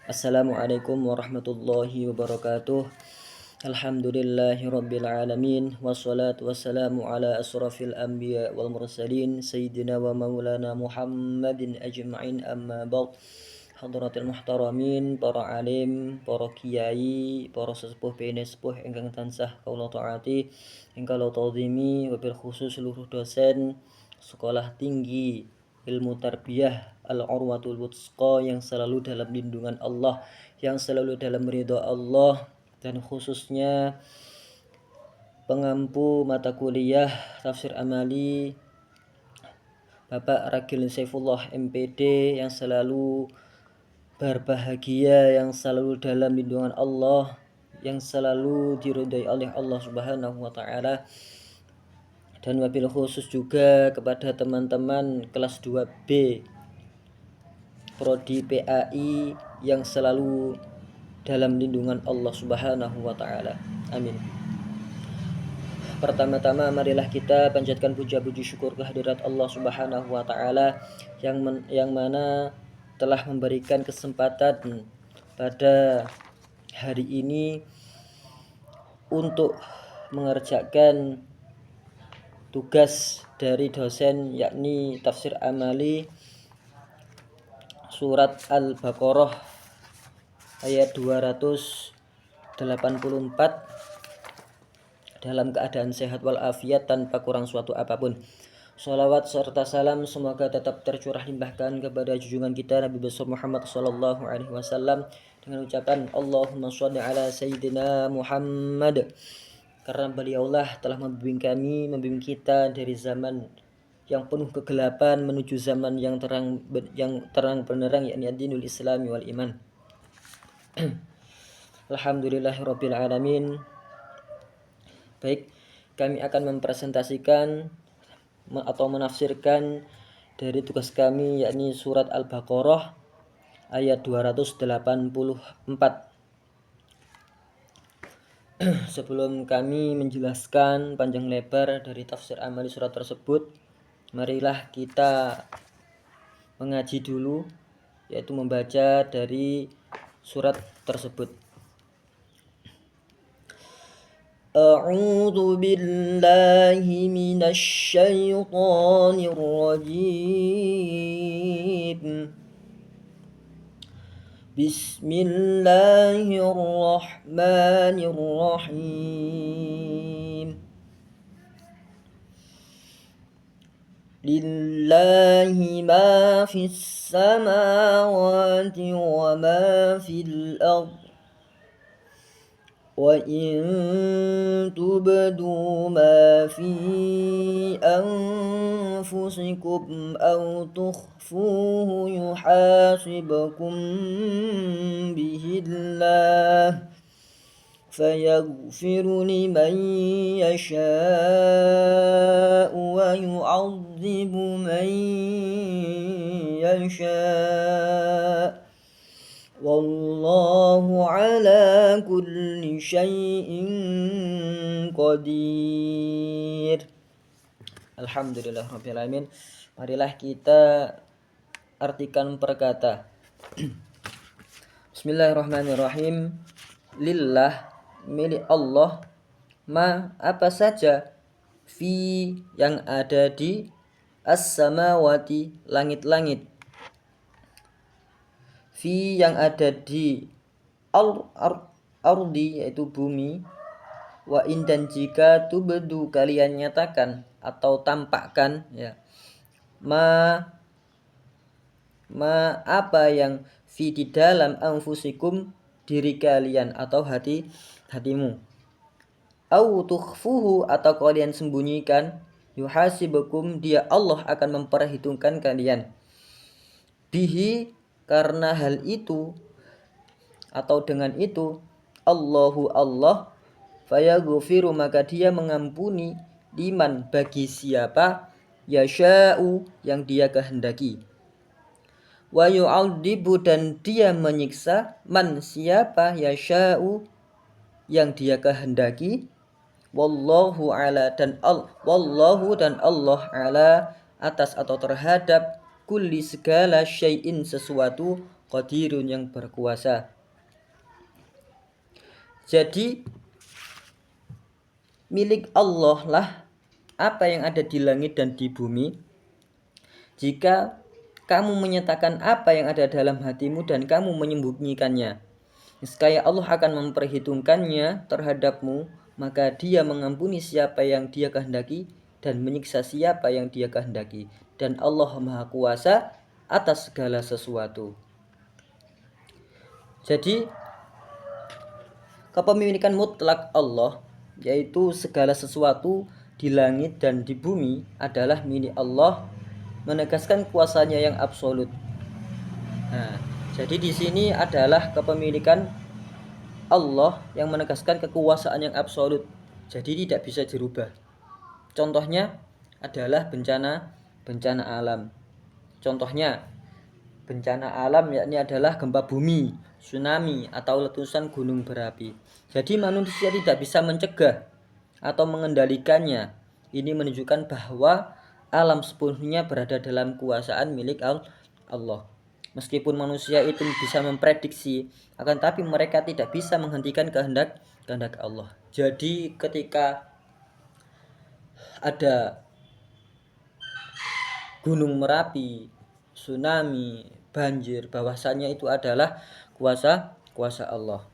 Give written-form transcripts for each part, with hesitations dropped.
Assalamualaikum warahmatullahi wabarakatuh. Alhamdulillahi rabbil alamin. Wassalatu wassalamu ala asrafil anbiya wal mursalin Sayyidina wa maulana Muhammadin ajma'in amma ba'd. Hadratil muhtaramin, para alim, para kiai, para sesepuh bene sepuh ingkang tansah kaula taati, ingkang kaula ta'zimi, wabil khusus seluruh dosen sekolah tinggi ilmu tarbiyah Al-Urwatul Wuthqa yang selalu dalam lindungan Allah, yang selalu dalam ridha Allah, dan khususnya pengampu mata kuliah tafsir amali Bapak Ragil Saifullah MPD yang selalu berbahagia, yang selalu dalam lindungan Allah, yang selalu diridhai oleh Allah Subhanahu wa taala. Dan wabil khusus juga kepada teman-teman kelas 2B Prodi PAI yang selalu dalam lindungan Allah Subhanahu wa taala. Amin. Pertama-tama marilah kita panjatkan puja-puji syukur kehadirat Allah Subhanahu wa taala yang mana telah memberikan kesempatan pada hari ini untuk mengerjakan tugas dari dosen, yakni tafsir amali surat Al-Baqarah ayat 284 dalam keadaan sehat walafiat tanpa kurang suatu apapun. Salawat serta salam semoga tetap tercurah limpahkan kepada junjungan kita Nabi besar Muhammad sallallahu alaihi wasallam dengan ucapan Allahumma shalli ala sayyidina Muhammad. Karena beliaulah telah membimbing kita dari zaman yang penuh kegelapan menuju zaman yang terang benderang, yakni ad-dinul islami wal iman. Alhamdulillahirabbil alamin. Baik, kami akan mempresentasikan atau menafsirkan dari tugas kami, yakni surat Al-Baqarah ayat 284. Sebelum kami menjelaskan panjang lebar dari tafsir amali surat tersebut, marilah kita mengaji dulu, yaitu membaca dari surat tersebut. A'udzu billahi minasy syaithanir rajim. Bismillahirrahmanirrahim. Lillahi ma fis samawati wa ma fil ardh. Wa in tubdu ma fi anfusikum aw tukhfuhu yuhasibukum bihillah fayaghfiru liman yasha'u wa yu'adzibu man yasha'u wallahu ala kulli syai'in qadir. Alhamdulillah rabbil alamin. Marilah kita artikan per kata. Bismillahirrahmanirrahim. Lillah, milik Allah, ma apa saja, fi yang ada di as-samawati langit-langit, fi yang ada di ardi yaitu bumi, wa in dan jika tubdu kalian nyatakan atau tampakkan, ya, ma apa yang fi di dalam anfusikum diri kalian atau hatimu, au tukhfuhu atau kalian sembunyikan, yuhasibukum dia Allah akan memperhitungkan kalian, bihi karena hal itu atau dengan itu, Allahu Allah, fayaghfiru maka dia mengampuni, liman bagi siapa, yasha'u yang dia kehendaki, wa yu'adzibu dan dia menyiksa, man siapa, yasha'u yang dia kehendaki, wallahu ala dan wallahu dan Allah ala atas atau terhadap kulli segala syai'in sesuatu, Qadirun yang berkuasa. Jadi milik Allah lah apa yang ada di langit dan di bumi. Jika kamu menyatakan apa yang ada dalam hatimu dan kamu menyembunyikannya, niscaya Allah akan memperhitungkannya terhadapmu, maka Dia mengampuni siapa yang Dia kehendaki dan menyiksa siapa yang Dia kehendaki. Dan Allah Maha Kuasa atas segala sesuatu. Jadi kepemilikan mutlak Allah, yaitu segala sesuatu di langit dan di bumi adalah milik Allah, menegaskan kuasanya yang absolut. Nah, jadi di sini adalah kepemilikan Allah yang menegaskan kekuasaan yang absolut. Jadi tidak bisa dirubah. Contohnya adalah bencana alam. Contohnya bencana alam yakni adalah gempa bumi, tsunami atau letusan gunung berapi. Jadi manusia tidak bisa mencegah atau mengendalikannya. Ini menunjukkan bahwa alam sepenuhnya berada dalam kuasaan milik Allah. Meskipun manusia itu bisa memprediksi, akan tapi mereka tidak bisa menghentikan kehendak Allah. Jadi ketika ada gunung Merapi, tsunami, banjir, bahwasanya itu adalah kuasa Allah.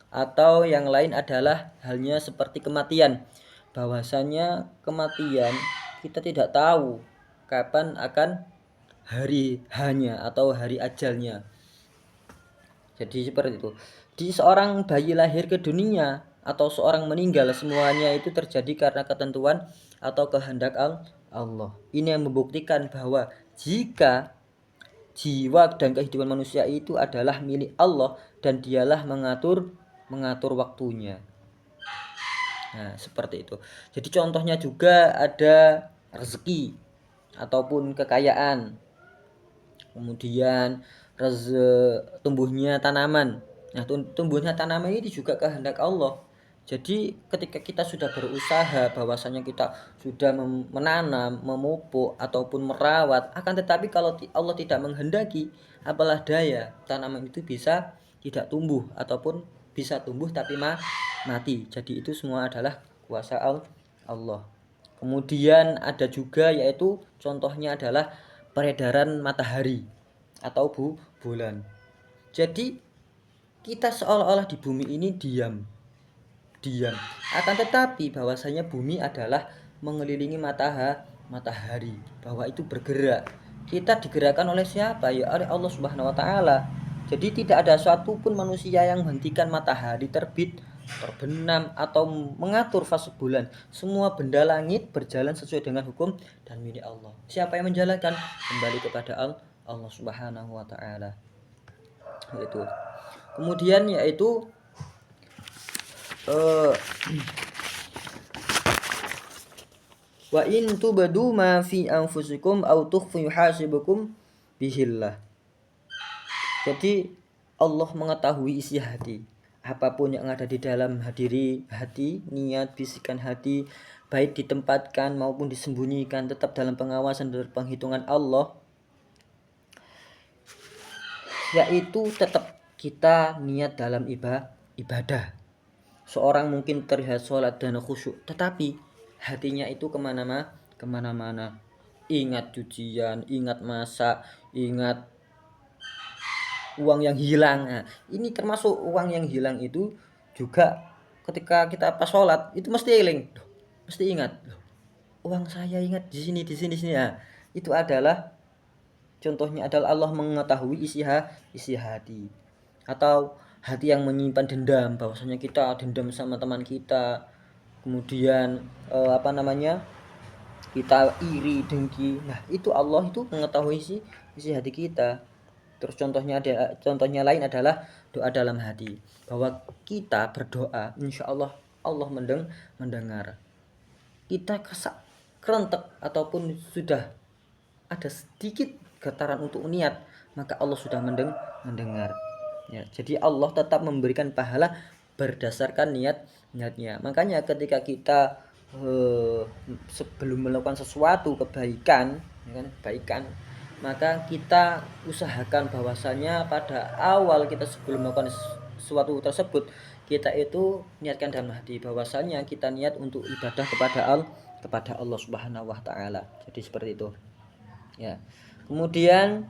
Atau yang lain adalah halnya seperti kematian, bahwasanya kematian kita tidak tahu kapan akan hari hanya atau hari ajalnya. Jadi seperti itu. Di seorang bayi lahir ke dunia atau seorang meninggal, semuanya itu terjadi karena ketentuan atau kehendak Allah. Ini yang membuktikan bahwa jika jiwa dan kehidupan manusia itu adalah milik Allah dan Dialah mengatur waktunya. Nah, seperti itu. Jadi contohnya juga ada rezeki ataupun kekayaan. Kemudian tumbuhnya tanaman. Nah, tumbuhnya tanaman ini juga kehendak Allah. Jadi ketika kita sudah berusaha, bahwasanya kita sudah menanam, memupuk ataupun merawat, akan tetapi kalau Allah tidak menghendaki, apalah daya tanaman itu bisa tidak tumbuh ataupun bisa tumbuh tapi mati. Jadi itu semua adalah kuasa Allah. Kemudian ada juga yaitu contohnya adalah peredaran matahari atau bulan. Jadi kita seolah-olah di bumi ini diam. Akan tetapi bahwasanya bumi adalah mengelilingi matahari, bahwa itu bergerak. Kita digerakkan oleh siapa? Ya oleh Allah Subhanahu wa taala. Jadi tidak ada satupun manusia yang menghentikan matahari terbit, terbenam atau mengatur fase bulan. Semua benda langit berjalan sesuai dengan hukum dan milik Allah. Siapa yang menjalankan? Kembali kepada Allah Subhanahu wa taala. Itu. Kemudian yaitu wa in tubadu ma fi anfusikum aw tukhfu yuhasibukum bihillah. Jadi Allah mengetahui isi hati. Apapun yang ada di dalam hati, niat, bisikan hati, baik ditempatkan maupun disembunyikan, tetap dalam pengawasan dan penghitungan Allah. Yaitu tetap kita niat dalam ibadah. Seorang mungkin terlihat sholat dan khusyuk, tetapi hatinya itu kemana-mana. Ingat cucian, ingat masak, ingat uang yang hilang. Nah, ini termasuk uang yang hilang itu juga ketika kita pas sholat itu mesti ingat. Uang saya ingat di sini. Nah, itu adalah contohnya adalah Allah mengetahui isi hati. Atau hati yang menyimpan dendam, bahwasanya kita dendam sama teman kita, kemudian kita iri, dengki. Nah, itu Allah itu mengetahui isi hati kita. Terus contohnya lain adalah doa dalam hati, bahwa kita berdoa, insya Allah Allah mendengar. Kita kerentek ataupun sudah ada sedikit getaran untuk niat, maka Allah sudah mendengar. Ya, jadi Allah tetap memberikan pahala berdasarkan niatnya. Makanya ketika kita sebelum melakukan sesuatu kebaikan, ya kan, maka kita usahakan bahwasanya pada awal kita sebelum melakukan sesuatu tersebut, kita itu niatkan dalam hati bahwasanya kita niat untuk ibadah kepada Allah Subhanahu wa taala. Jadi seperti itu. Ya. Kemudian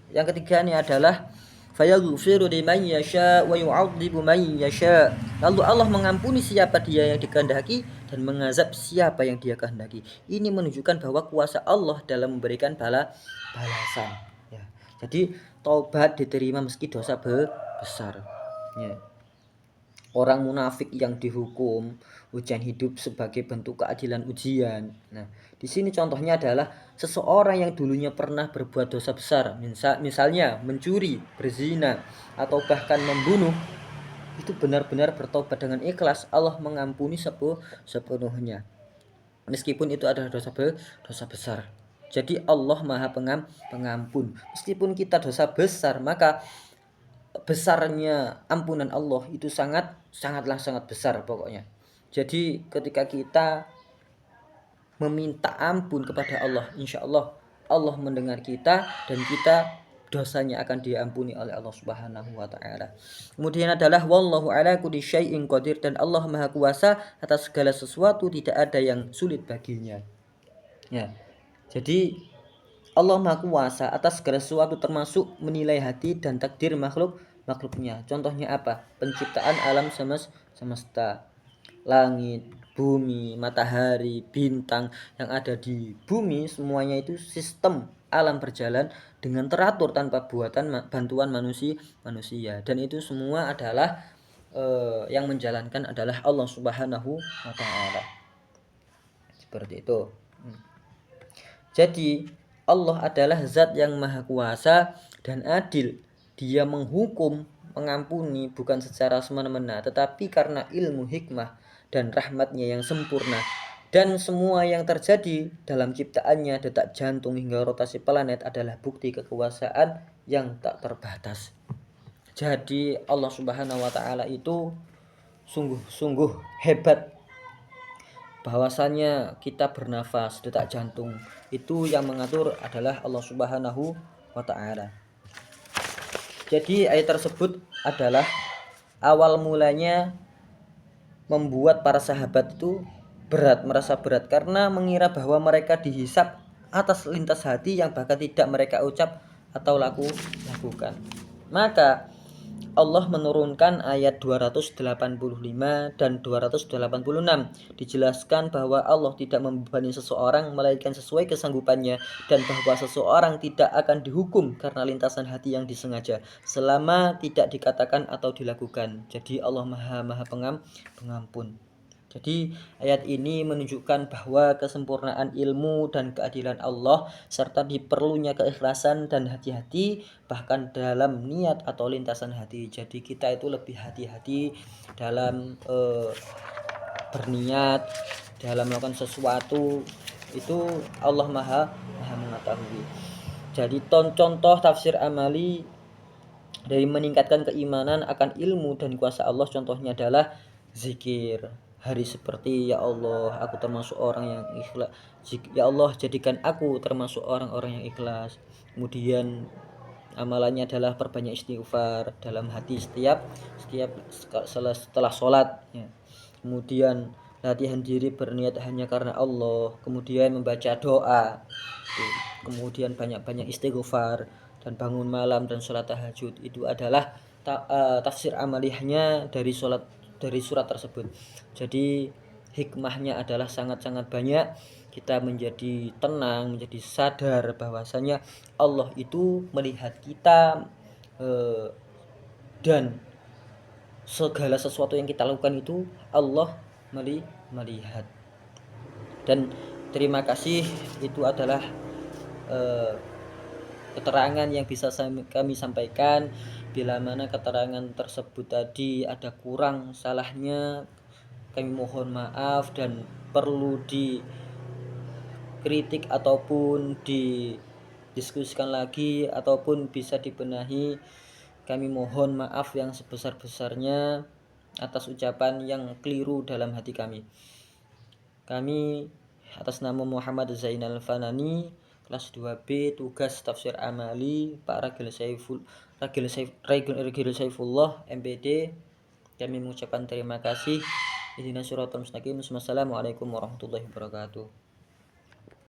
yang ketiga ini adalah fayaghfiru liman yasha wa yu'adzibu man yasha. Lalu Allah mengampuni siapa dia yang dikehendaki dan mengazab siapa yang dia kehendaki. Ini menunjukkan bahwa kuasa Allah dalam memberikan balasan. Ya. Jadi taubat diterima meski dosa besar. Ya. Orang munafik yang dihukum ujian hidup sebagai bentuk keadilan ujian. Nah, di sini contohnya adalah seseorang yang dulunya pernah berbuat dosa besar, misalnya mencuri, berzina, atau bahkan membunuh, itu benar-benar bertobat dengan ikhlas, Allah mengampuni sepenuhnya. Meskipun itu adalah dosa besar. Jadi Allah Maha Pengampun. Meskipun kita dosa besar, maka besarnya ampunan Allah itu sangatlah sangat besar pokoknya. Jadi ketika kita meminta ampun kepada Allah, insya Allah Allah mendengar kita dan kita dosanya akan diampuni oleh Allah Subhanahu wa taala. Kemudian adalah wallahu ala kulli syai'in qadir, dan Allah Maha Kuasa atas segala sesuatu, tidak ada yang sulit baginya. Ya. Jadi Allah Maha Kuasa atas segala sesuatu, termasuk menilai hati dan takdir makhluknya. Contohnya apa? Penciptaan alam semesta, langit, bumi, matahari, bintang yang ada di bumi, semuanya itu sistem alam berjalan dengan teratur tanpa bantuan manusia. Dan itu semua adalah yang menjalankan adalah Allah Subhanahu wa taala. Seperti itu. Jadi Allah adalah zat yang maha kuasa dan adil. Dia menghukum, mengampuni bukan secara semena-mena, tetapi karena ilmu, hikmah, dan rahmatnya yang sempurna. Dan semua yang terjadi dalam ciptaannya, detak jantung hingga rotasi planet, adalah bukti kekuasaan yang tak terbatas. Jadi Allah Subhanahu wa taala itu sungguh-sungguh hebat. Bahwasanya kita bernafas, detak jantung, itu yang mengatur adalah Allah Subhanahu wa taala. Jadi ayat tersebut adalah awal mulanya membuat para sahabat itu merasa berat karena mengira bahwa mereka dihisap atas lintas hati yang bahkan tidak mereka ucap atau lakukan. Maka Allah menurunkan ayat 285 dan 286. Dijelaskan bahwa Allah tidak membebani seseorang melainkan sesuai kesanggupannya, dan bahwa seseorang tidak akan dihukum karena lintasan hati yang disengaja selama tidak dikatakan atau dilakukan. Jadi Allah Maha Pengampun. Jadi ayat ini menunjukkan bahwa kesempurnaan ilmu dan keadilan Allah serta diperlunya keikhlasan dan hati-hati bahkan dalam niat atau lintasan hati. Jadi kita itu lebih hati-hati dalam berniat, dalam melakukan sesuatu, itu Allah Maha mengetahui. Jadi contoh tafsir amali dari meningkatkan keimanan akan ilmu dan kuasa Allah, contohnya adalah zikir hari seperti ya Allah aku termasuk orang yang ikhlas, ya Allah jadikan aku termasuk orang-orang yang ikhlas. Kemudian amalannya adalah perbanyak istighfar dalam hati setiap setelah sholat ya. Kemudian latihan diri berniat hanya karena Allah, kemudian membaca doa, kemudian banyak-banyak istighfar dan bangun malam dan sholat tahajud. Itu adalah tafsir amaliyahnya dari surat tersebut. Jadi hikmahnya adalah sangat-sangat banyak. Kita menjadi tenang, menjadi sadar bahwasanya Allah itu melihat kita, dan segala sesuatu yang kita lakukan itu Allah melihat. Dan terima kasih, itu adalah keterangan yang bisa kami sampaikan. Bila mana keterangan tersebut tadi ada kurang salahnya, kami mohon maaf dan perlu dikritik ataupun didiskusikan lagi ataupun bisa dibenahi. Kami mohon maaf yang sebesar-besarnya atas ucapan yang keliru dalam hati kami. Kami atas nama Muhammad Zainal Fanani, kelas 2B tugas tafsir amali Pak Ragil Saifullah MPD. Kami mengucapkan terima kasih. Ihdinas siratal mustaqim. Wassalamualaikum warahmatullahi wabarakatuh.